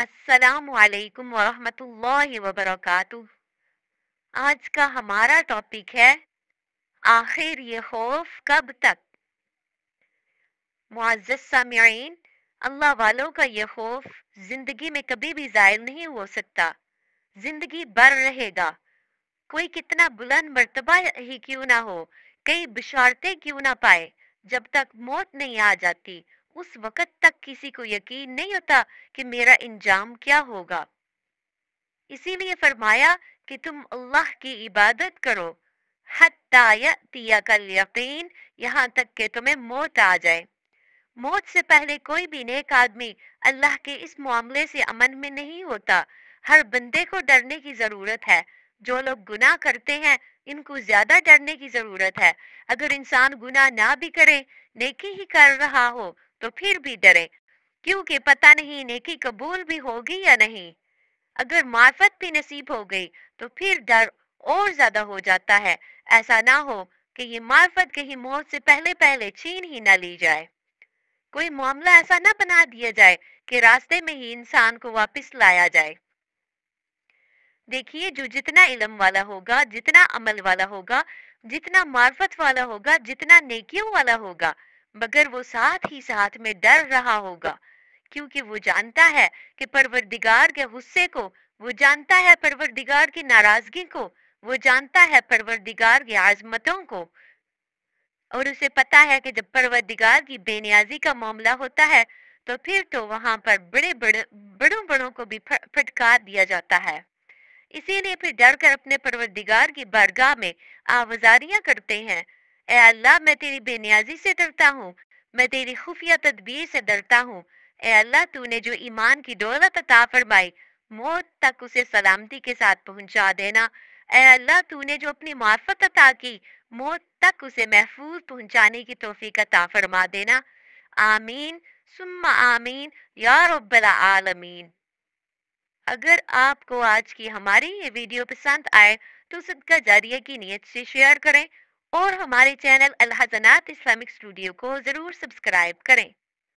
अस्सलामु अलैकुम वरहमतुल्लाहि वबरकातुह। आज का हमारा टॉपिक है, आखिर ये खौफ कब तक। मुअज़्ज़ज़ सामिईन, अल्लाह वालों का ये खौफ जिंदगी में कभी भी ज़ायल नहीं हो सकता, जिंदगी भर रहेगा। कोई कितना बुलंद मर्तबा ही क्यों ना हो, कई बिशारतें क्यों ना पाए, जब तक मौत नहीं आ जाती उस वक़्त तक किसी को यकीन नहीं होता कि मेरा इंजाम क्या होगा। इसीलिए फरमाया कि तुम अल्लाह की इबादत करो हत्ता यअतियकल यकीन, यहाँ तक कि तुम्हें मौत आ जाए। मौत से पहले कोई भी नेक आदमी अल्लाह के इस मामले से अमन में नहीं होता। हर बंदे को डरने की जरूरत है। जो लोग गुनाह करते हैं इनको ज्यादा डरने की जरूरत है। अगर इंसान गुनाह ना भी करे, नेकी ही कर रहा हो तो फिर भी डरे, क्योंकि पता नहीं नेकी कबूल भी होगी या नहीं। अगर मार्फत भी नसीब हो गई तो फिर डर और ज्यादा हो जाता है। ऐसा ना हो कि ये मार्फत कहीं मौत से पहले पहले छीन ही ना ली जाए। कोई मामला ऐसा ना बना दिया जाए कि रास्ते में ही इंसान को वापस लाया जाए। देखिए, जो जितना इल्म वाला होगा, जितना अमल वाला होगा, जितना मार्फत वाला होगा, जितना नेकियों वाला होगा, मगर वो साथ ही साथ में डर रहा होगा, क्योंकि वो जानता है कि परवरदिगार के गुस्से को, वो जानता है परवरदिगार की नाराजगी को, वो जानता है परवरदिगार की आजमतों को। और उसे पता है कि जब परवरदिगार की बेनियाजी का मामला होता है तो फिर तो वहां पर बड़ों बड़ों को भी फटकार दिया जाता है। इसीलिए फिर डर कर अपने परवरदिगार की बारगाह में आवाजारियां करते हैं। ए अल्लाह, मैं तेरी बेनियाजी से डरता हूँ, मैं तेरी खुफिया तदबीर से डरता हूँ। ए अल्लाह, तूने जो ईमान की दौलत अता फरमाई, मौत तक उसे सलामती के साथ पहुंचा देना। ए अल्लाह, तूने जो अपनी मार्फत अता की, मौत तक उसे महफूज पहुंचाने की तौफीक अता फरमा देना। आमीन सुम्मा आमीन या रब्बल आलमीन। अगर आपको आज की हमारी ये वीडियो पसंद आए तो सदका जारिया की नीयत से शेयर करें और हमारे चैनल अल हज़नात इस्लामिक स्टूडियो को जरूर सब्सक्राइब करें।